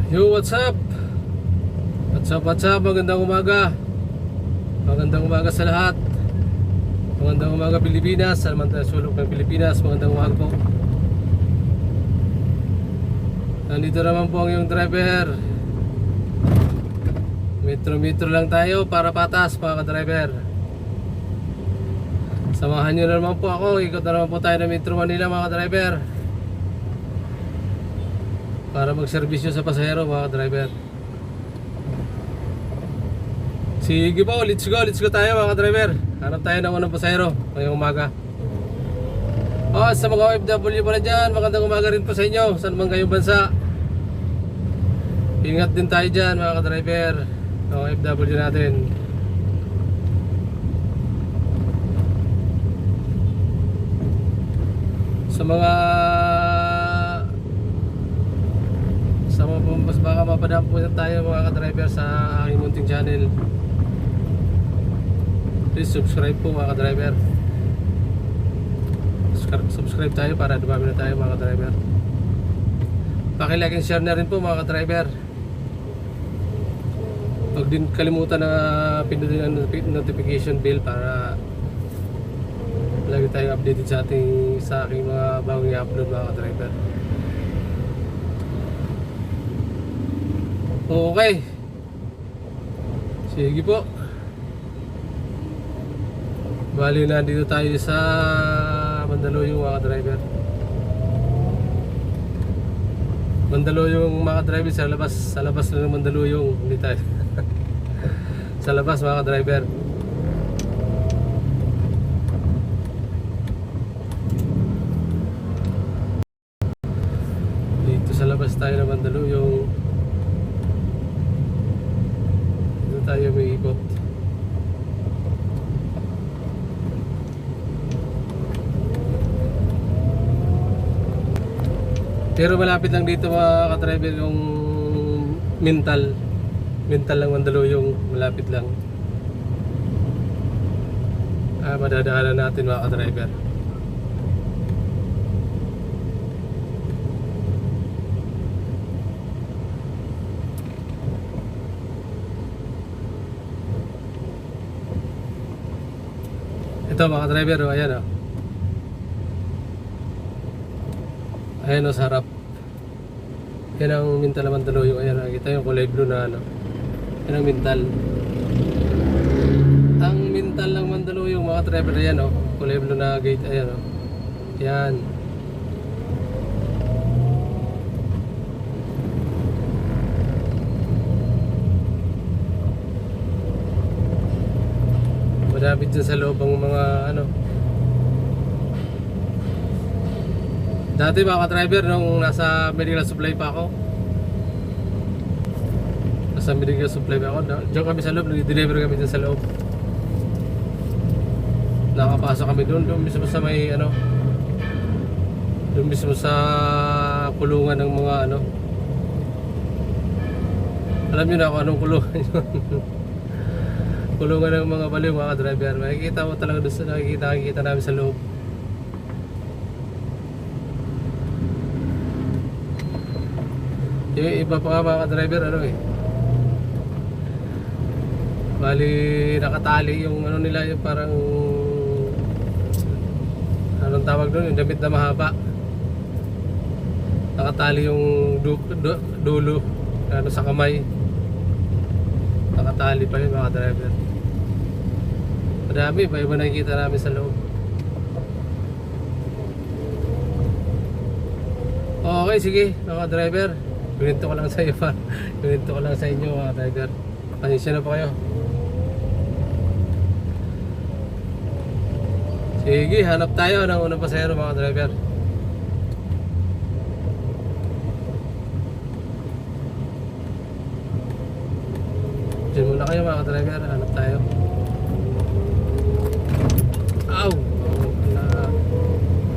Yo, what's up? What's up, what's up? Magandang umaga. Magandang umaga sa lahat. Magandang umaga Pilipinas. Sa naman sulok ng Pilipinas. Magandang umaga po. Nandito naman po ang iyong driver. Metro lang tayo para patas mga ka-driver. Samahan nyo na naman po ako. Ikot na naman po tayo ng Metro Manila mga ka-driver, para magserbisyo sa pasahero mga driver. Sige po, let's go tayo mga driver. Hanap tayo ng unang pasahero ngayong umaga. Sa mga OFW pala dyan, magandang umaga rin po sa inyo, saan man kayong bansa. Ingat din tayo dyan mga driver, OFW natin. Mas baka mapadaan po tayo mga ka-driver sa aking munting channel. Please subscribe po mga ka-driver. Subscribe tayo para dumami na tayo mga ka-driver. Paki-like and share na rin po mga ka-driver. Huwag din kalimutan na pindutin ang notification bell para lagi tayong updated sa aking mga bagong i-upload mga ka-driver. Okay. Sige po. Bali na dito tayo sa Mandaluyong mga driver. Mandaluyong mga driver sa labas na ng Mandaluyong, hindi tayo. Sa labas mga driver. Dito sa labas tayo ng Mandaluyong. Tayo may ikot. Pero malapit lang dito mga ka-driver yung mental lang Mandaluyong, malapit lang. Madadaanan natin mga ka-driver. Ito mga driver, ayan o. Ayan o sa harap. Yan ang mintal na Mandaluyong. Ayan, nakikita yung kulay blue na ano. Yan ang mintal. Ang mintal ng Mandaluyong mga driver, ayan o. Kulay blue na gate, ayan o. Yan. Malapit dyan sa loob ang mga ano. Dati mga ka-driver nung nasa medical supply pa ako, diyan kami sa loob, nag-deliver kami dyan sa loob. Nakapasok kami doon mismo sa may ano, doon mismo sa kulungan ng mga ano. Alam nyo na kung anong kulungan yun. Kulungan ng mga baliw mga driver. Makikita mo talaga doon sa nakikita namin sa loob. Yung iba pa mga driver ano eh, bali nakatali yung ano nila, yung parang anong tawag doon, yung damit na mahaba. Nakatali yung dulo ano sa kamay. Nakatali pa yun mga driver. Madami, iba nakikita namin sa loob. Okay, sige mga driver. Pinito ko lang sa iyo pa. Pinito ko lang sa inyo mga driver. Pasensya na po kayo. Sige, hanap tayo ng unang pasahero mga driver. Diyan muna kayo mga driver. Hanap tayo. Ow!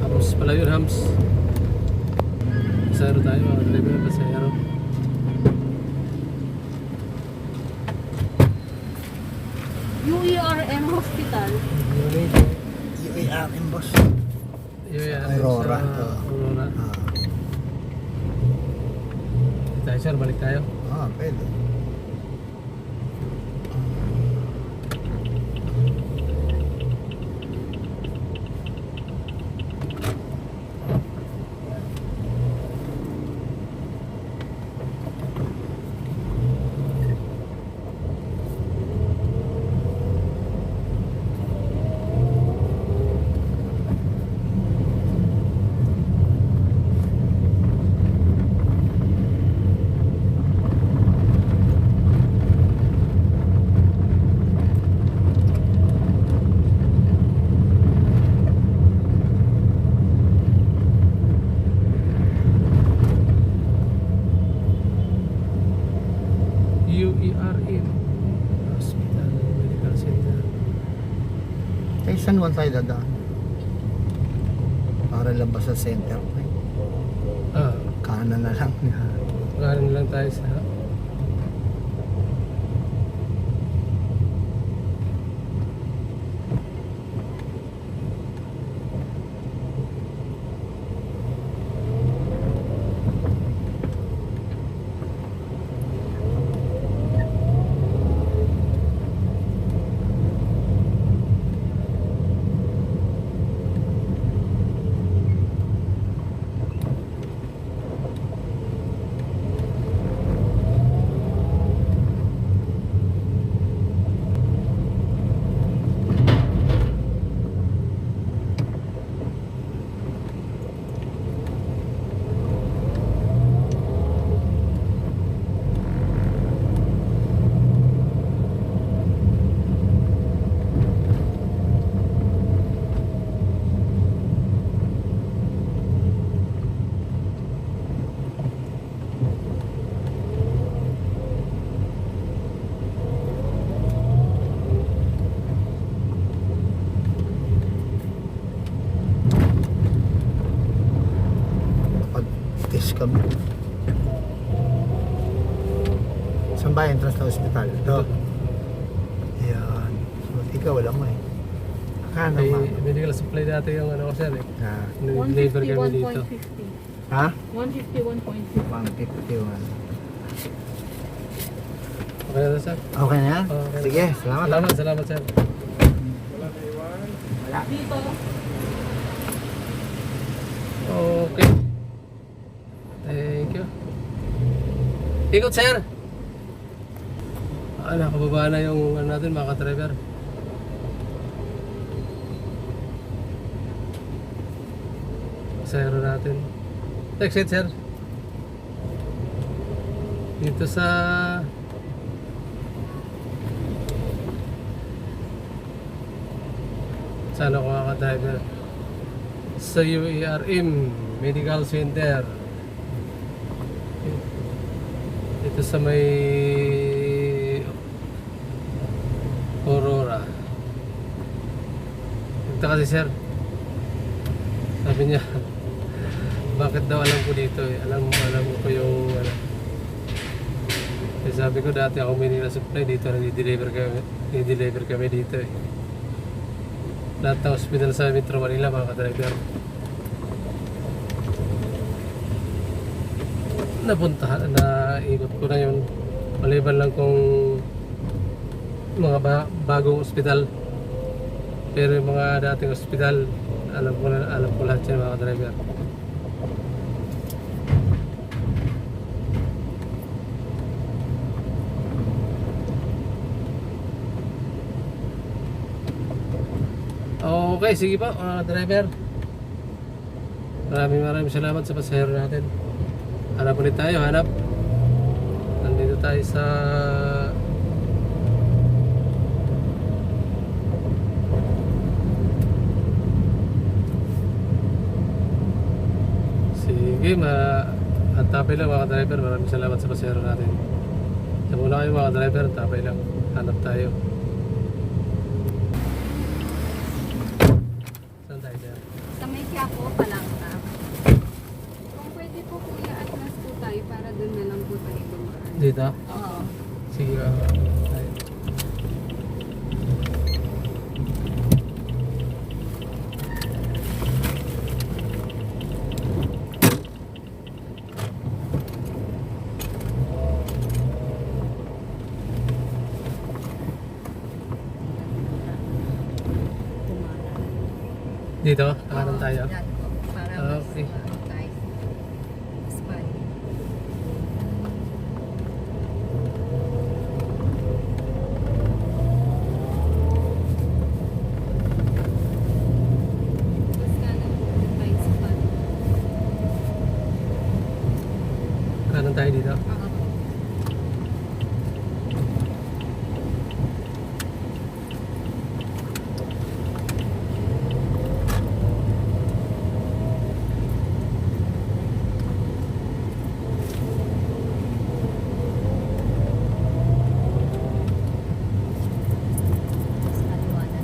Hams pala yun, hams. Pasahero tayo mga driver, pasahero. UERM Hospital. UERM boss. UERM Aurora. sa Aurora. tayo sir, balik tayo. Pwede. UERM Hospital Medical Center. Kay San Juan tayo dadaan. Para labas sa center. Kanan na lang. Kanan lang tayo sa Pag-test kami. Saan ba entrance na ospital? Ito. Ayan. So, ikaw wala mo eh. Kanan may naman. medical supply dati yung ano ko sir eh. Ah. Nag-deliver kami dito. 151.50. Ha? 151.50. 151. Okay na to, sir? Okay na yan? Okay. Sige, salamat. Salamat sir. Wala. Dito. Okay. Thank you. Ikot sir. Nakababa na yung ano natin mga ka-driver. Zero natin. Exit sir. Dito sa saan ako mga ka-driver? Sa UERM Medical Center. Dito sa may Aurora. Ito kasi sir, sabi niya bakit daw alam ko dito eh. Alam ko yung ano. Eh, sabi ko dati ako Manila Supply dito nag-deliver kami dito eh. Lahat ng hospital sa Metro Manila mga ka-driver napuntahan, naikot ko na yun maliban lang kung mga bagong ospital, pero yung mga dating ospital alam ko lahat yan mga driver. Okay, sige po mga driver, maraming salamat sa pasahero natin. Hanap ulit tayo, nandito tayo sa sige, tapay lang mga driver. Maraming salamat sa pasahero natin. Sa muna kayo mga driver, tapay lang, hanap tayo. Saan tayo sir? Sa may Quiapo, Palangka. Kung pwede po kuya, atlas po tayo para doon na lang po tayo dumaan. Dito? Oo. Sige, tayo. Dito, kanan tayo. Yan po. Para Ah, mas okay. ano tayo. Mas fun. Mas kanan po tayo sa fun. Kanan tayo dito. Oo. Mas kaliwa na.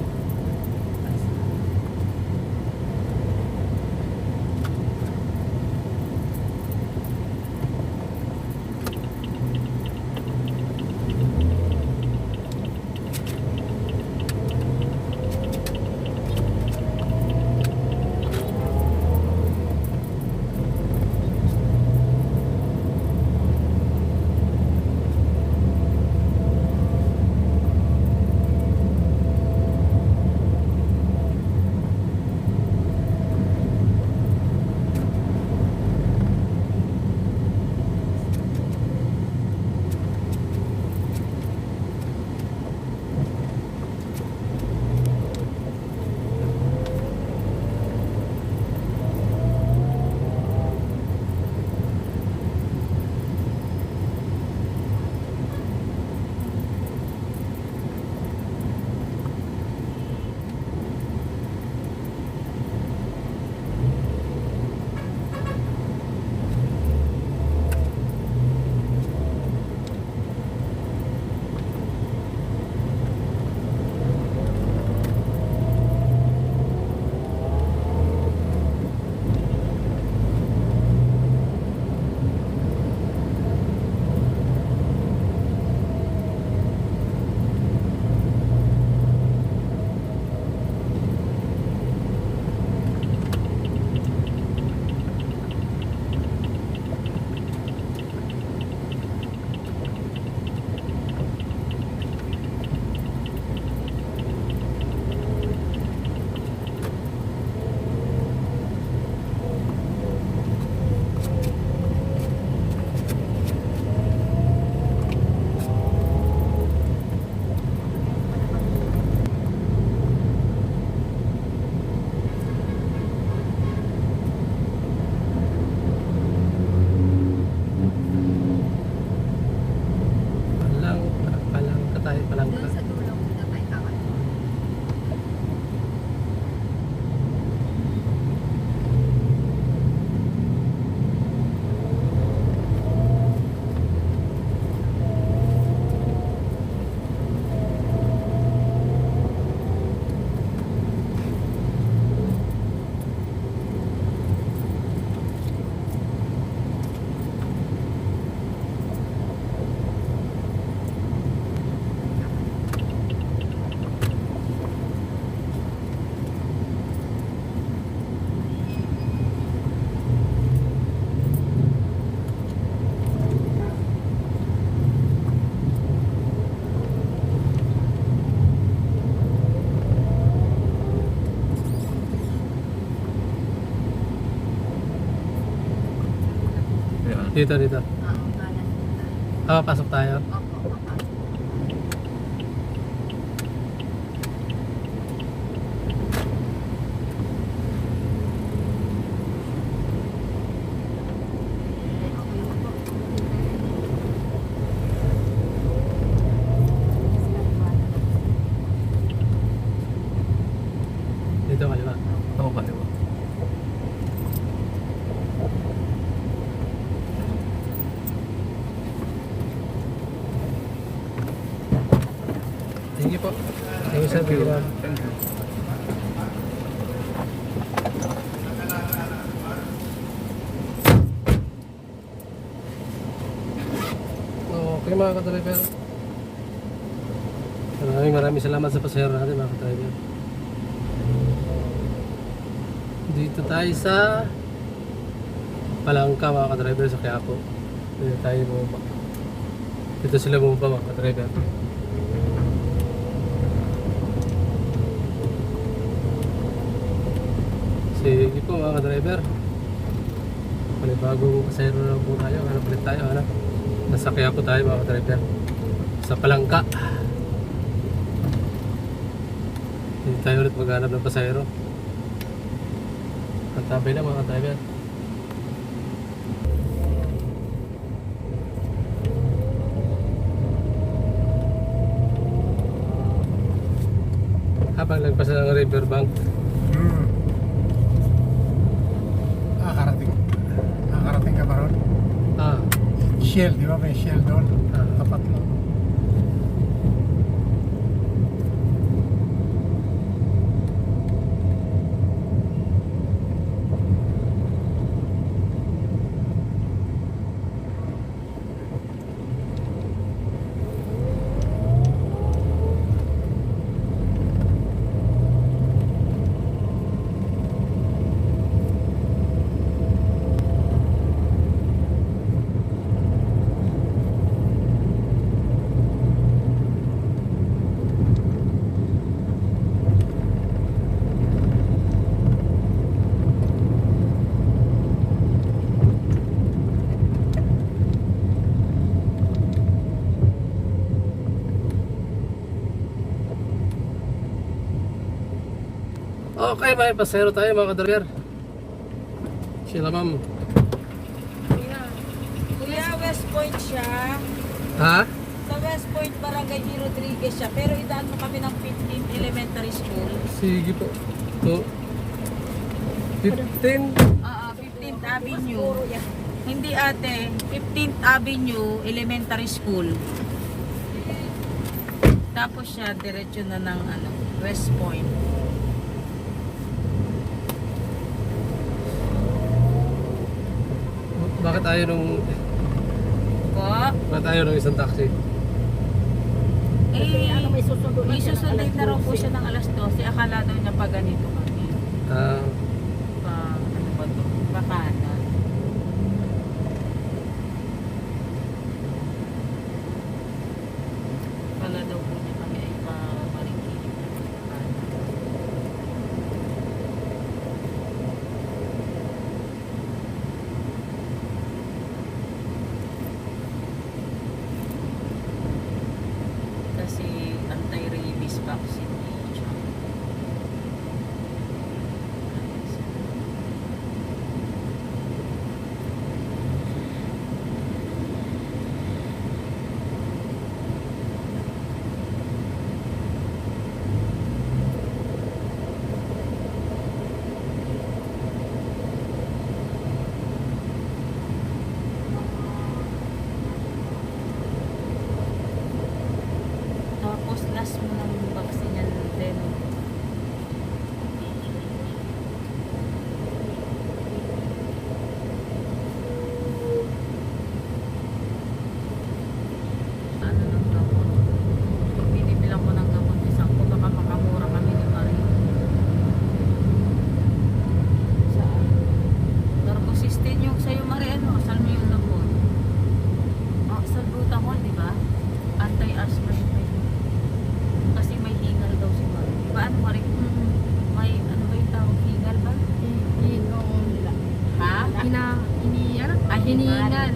Palangka tayo, palangka. Doon sa dulo muna tayo tawag. Dito, dito. Oo, kanan po tayo. Ah, pasok tayo. Opo, opo. Okay na po. Mas kaliwa na. Dito, kaliwa. Oo, kaliwa. Thank you po. Thank you, sir. Thank you, ma'am. Okay mga ka-driver. Maraming salamat sa pasahero natin mga ka-driver. Dito tayo sa Palangka mga ka-driver sa Quiapo. Dito tayo bumaba. Dito sila bumaba mga ka-driver. Sige po mga driver. Panibagong pasayro na po tayo. Ano palit tayo? Ano? Nasakya po tayo mga driver. Sa Palangka. Hindi tayo ulit maghanap ng pasayro. Antabay lang mga driver. Habang lagpas ng riverbank. Karating. Karating ka ba ron? Ah, Shell, di ba? May Shell doon. Tapat lang. okay, may pasero tayo mga driver. Sila ma'am. Kuya, West Point siya. Ha? Sa West Point, Barangay G. Rodriguez siya. Pero idaan mo kami ng 15th Elementary School. Sige po. To 15. 15th Avenue. Hindi ate, 15th Avenue Elementary School. Tapos siya, diretso na ng West Point. Bakit ayaw nung Po? bakit ayaw nung isang taxi? May susundin na raw po siya ng alas 12. Akala daw niya pa ganito kami. Ah, Ano ba to? Bakana. Akala daw po niya kami ay pa-maringkilig na Bakana. Kasi anti-rabies vaccine niya. Tapos last mo ng vaccine yan din. Ano ng gamot? Binibilang ko ng gamot ni Sangko. Baka makamura kami ni Marie. Saan? Narcosistin yung sa'yo Marie. Saan mo yung labon? Salbutamol, di ba? Anti-asthma yun. Kasi may hingal daw si Marie. Di ba ano Marie? May ano ba yung tawag? Hingal ba? Ha? Hinihingal.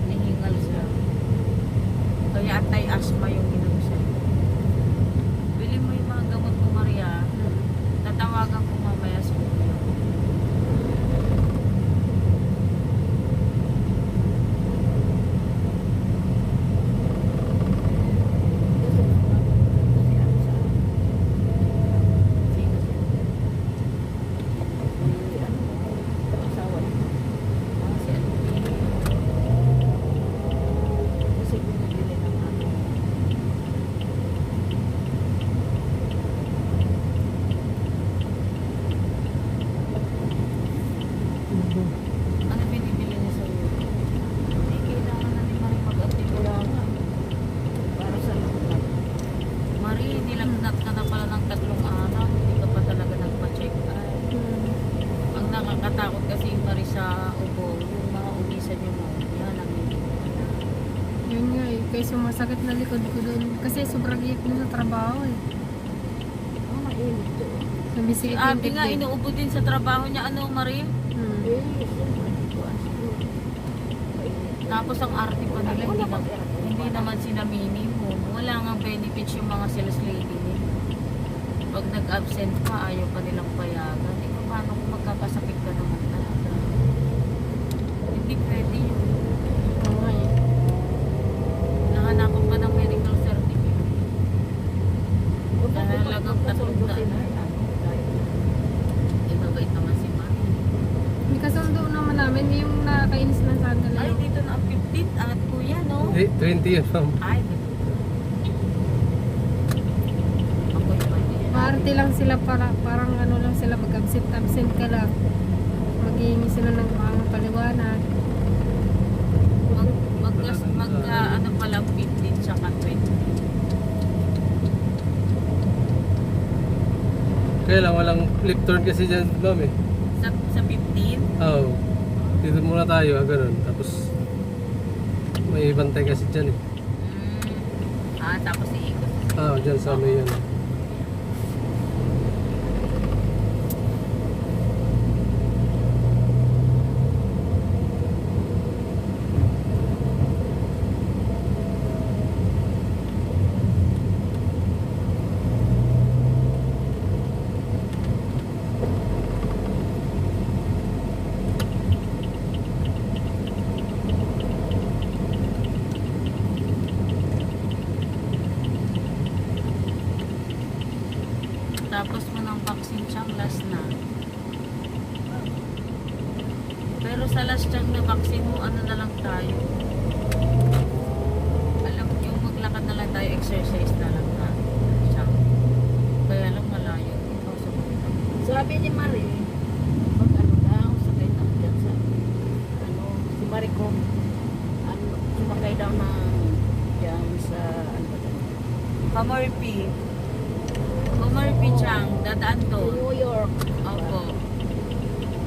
Hinihingal siya. Kaya anti-asthma yung inom siya. Bili mo yung mga gamot mo Maria. Tatawagan ko mamaya sa iyo. Ano binibili niya sa iyo? Hindi kailangan na ni Marie mag-antibulaga. Para sa lagnat. Marie, nilagnat ka na pala ng 3 araw. Hindi ka pa talaga nagpa-check up. Ang nakakatakot kasi yung Marie sa ubo, yung mga umisan yung mo. Yan ang Yun nga eh. Kaya sumasakit na likod ko doon. Kasi sobrang hiyip na sa trabaho eh. mainit to. Sa Nabisikip yung Abi nga, dibdib. inuubo din sa trabaho niya, ano, Marie? Hmm. Tapos ang arte pa nila, hindi naman sinaminin mo. Wala nga benefits yung mga sales lady nila. Pag nag-absent ka, ayaw pa nilang payagan. Eh, paano kung magkakasakit ka naman talaga? Hindi pwede yun. Okay. Nahanapan pa ng medical certificate. Halagang 300. Eh, mabait naman si Mami. May kasundo naman namin yung nakakainis na sana nila. Ay, dito na ang 15th at kuya, no? 20 yun, ma'am. Ay, ako yung mali. Maarte lang sila parang ano lang sila mag-absent ka lang. Maghihingi sila ng mga paliwanag. Ano pala 15 tsaka 20. Kaya lang, walang flip turn kasi dyan, ma'am eh. Sa 15? Oo. Dito muna tayo, ganun. Tapos, may bantay kasi dyan eh. Tapos iikot. Dyan sa may yun. Tapos mo ng vaccine siyang last na. Pero sa last siyang na vaccine mo, ano na lang tayo. Alam yung maglakad na lang tayo, exercise na lang na. Siyang. Kaya lang malayo. Ikaw sa mga. Sabi ni Marie, pag ano daw, sakay daw dyan sa, ano, si Marie ko, ano, sumakay daw ng, dyan sa, ano ba daw, Pamorpi. Pamorpi siyang, dadaan sa doon. New York. Opo.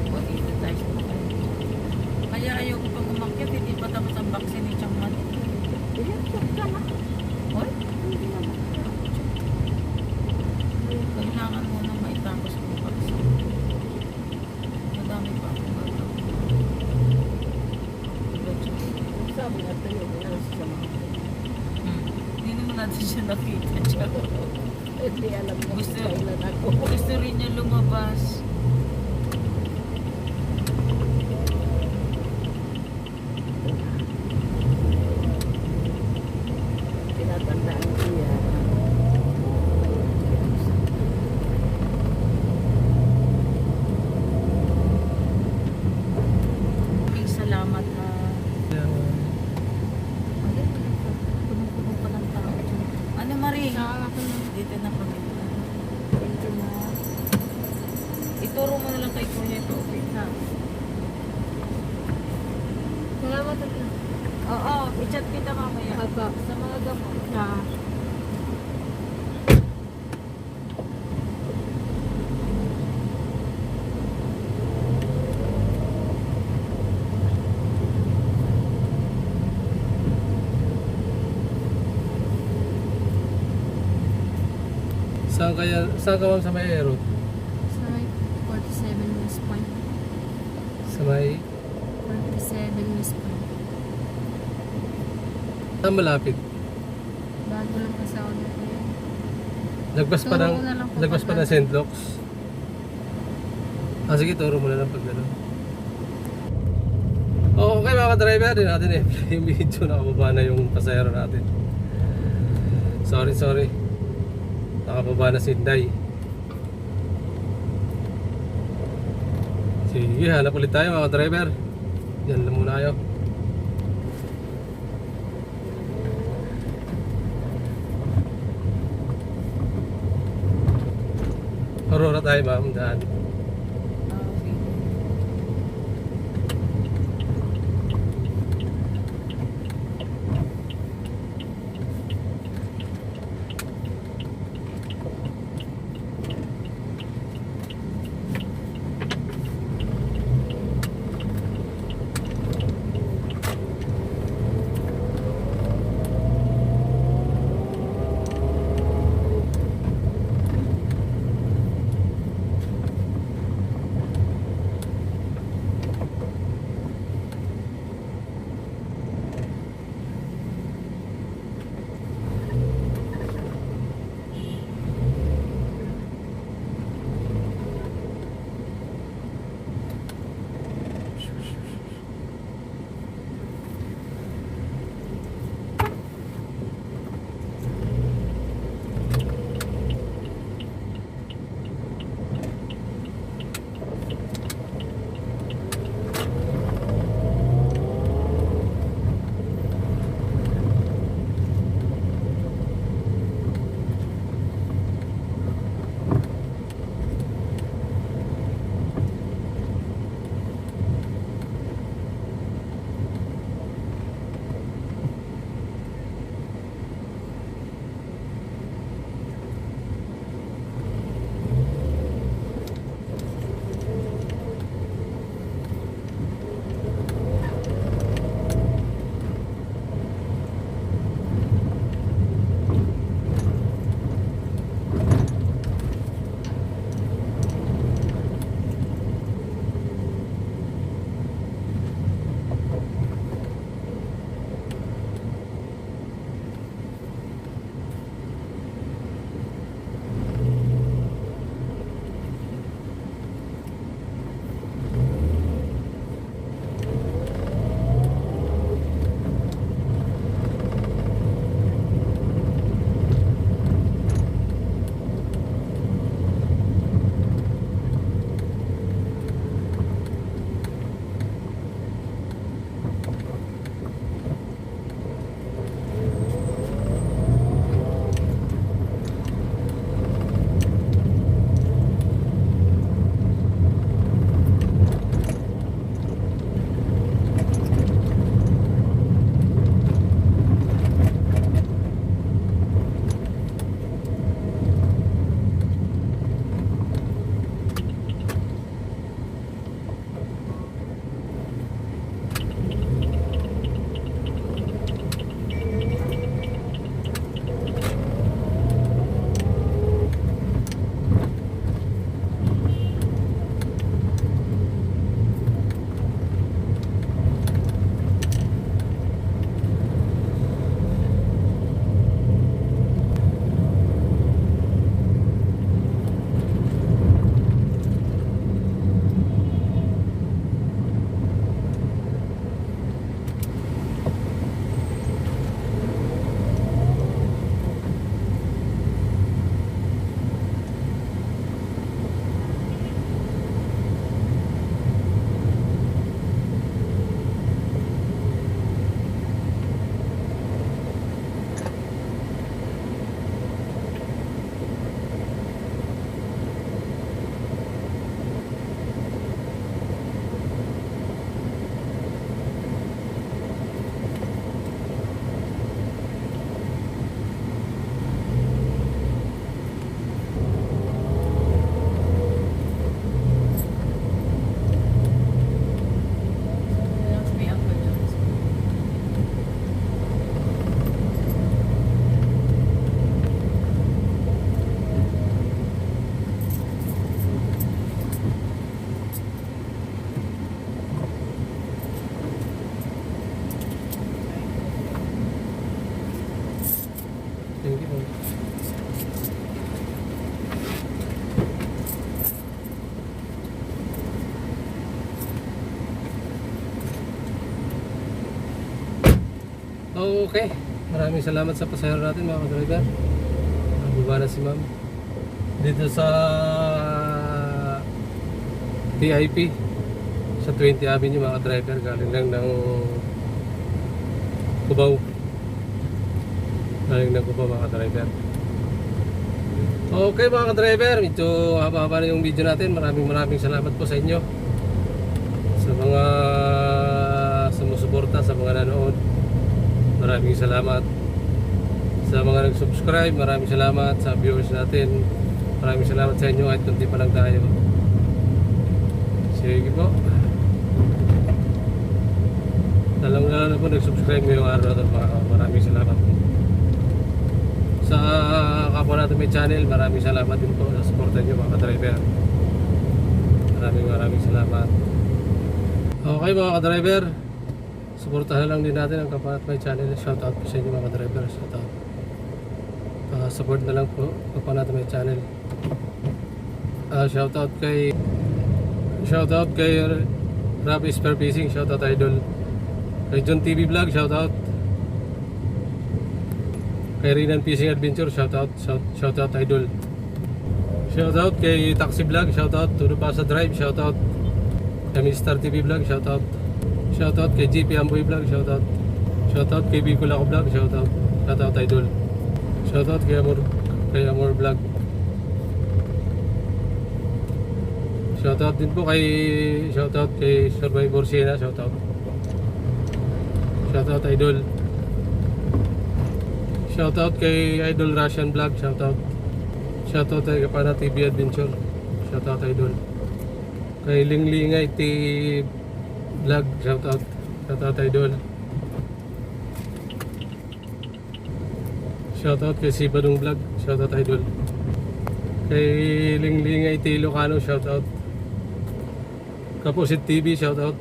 O dito tayo sumakay. Kaya ayoko pag umakyat, hindi pa tapos ang vaccine ni Chang Mani. Diyan, check ka na. Oy, Hindi naman. kailangan mo na maitapos ang vaccine. Madami pa akong gagawin. Sabi nga tayo, inalas sa mga. Hindi naman natin siya nakita siya. Hindi alam mo Gusto- kung kailan ako. Gusto rin niya lumabas. Tinatandaan ko yan. Maraming salamat na Yan. punong-puno pa ng tao. Ano Marie? Nakakatawa. Dito na kami. Thank you na. Ituro mo na lang kay Kuya ito. Okay na. Salamat at Oo, i-chat kita mamaya. Apa. Sa mga gamot. Saan ka ma'am sa may aero? Sa may 47 West Point. Sa may, 47 West Point. malapit. Bago lang kasi ako dito yun. Lagpas pa Turo ng, ko na lang po lagpas pa pag- ng St. Luke's. Sige, turo mo na lang pag gano'n. Okay mga ka-driver, din natin eh. Yung video, nakababa na yung pasahero natin. Sorry. Nakababa na si Inday. Sige, hanap ulit tayo mga ka-driver. Diyan lang muna kayo. Aurora tayo ma'am, daan. Okay. Maraming salamat sa pasahero natin mga ka-driver. Baba na si ma'am. Dito sa TIP sa 20 Avenue mga ka-driver. Galing lang ng Cubao. Galing ng Cubao mga ka-driver. Okay mga ka-driver, medyo haba-haba na yung video natin. Maraming salamat po sa inyo. Sa mga sumusuporta, sa mga nanood. Maraming salamat. Sa mga nag-subscribe, maraming salamat. Sa viewers natin, maraming salamat sa inyo kahit kunti pa lang tayo. Sige po. Lalo na po nag-subscribe ngayong araw na ito. Maraming salamat po. Sa kapwa natin may channel, maraming salamat din po sa supportan nyo mga ka-driver. Maraming salamat. Okay mga ka-driver, suportahan lang din natin ang kapwa natin may channel. Shoutout po sa inyo mga ka-driver. Shoutout. Support na lang po kapwa natin may channel. Shoutout kay Rob Spear Fishing. Shoutout idol. Kay John TV Vlog. Shoutout. Kay Rinan Fishing Adventure, shoutout idol. Shoutout kay Taxi Vlog, shoutout Todo Pasa Drive, shoutout kay Mr. TV Vlog, shoutout. Shoutout kay GP Amboy Vlog, shoutout. Shoutout kay Bicol Ako Vlog, shoutout idol. Shoutout kay Amor Vlog. Shoutout din po kay Survivor Siena, shoutout idol. Shoutout kay Idol Russian Vlog, shoutout. Shoutout kay Kapana TV Adventure, shoutout idol. Kay Linglingay TV Vlog, shoutout idol. Shoutout kay Sibadong Vlog, shoutout idol. Kay Linglingay TV Ilocano, shoutout. Kapusit TV, shoutout.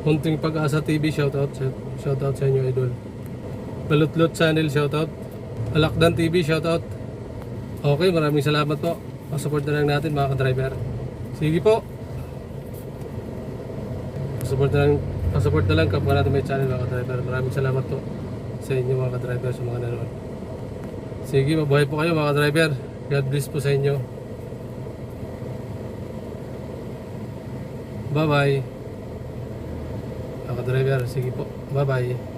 Hunting Pag-asa TV, shoutout sa inyo idol. Balutlot Channel, shoutout. Alakdan TV, shoutout. Okay, maraming salamat po. Pasupport na lang natin mga ka-driver. Sige po. Pasupport na lang kapwa natin may channel mga ka-driver. Maraming salamat po sa inyo mga ka-driver, sa mga nanonood. Sige, mabuhay po kayo mga ka-driver. God bless po sa inyo. Bye bye. Mga ka-driver, sige po. Bye bye.